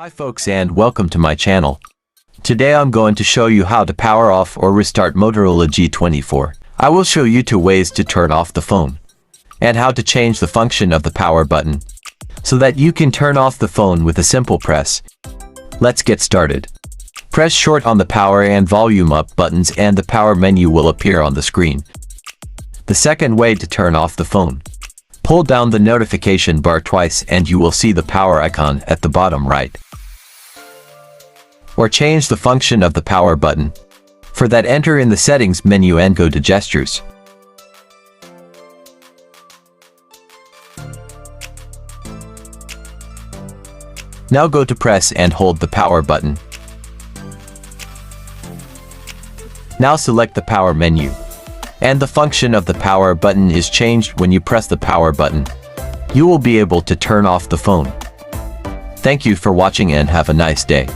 Hi folks and welcome to my channel. Today I'm going to show you how to power off or restart Motorola G24. I will show you 2 ways to turn off the phone and how to change the function of the power button so that you can turn off the phone with a simple press. Let's get started. Press short on the power and volume up buttons and the power menu will appear on the screen. The second way to turn off the phone. Pull down the notification bar twice and you will see the power icon at the bottom right. Or change the function of the power button. For that, enter in the settings menu and go to gestures. Now go to press and hold the power button. Now select the power menu. And the function of the power button is changed when you press the power button. You will be able to turn off the phone. Thank you for watching and have a nice day.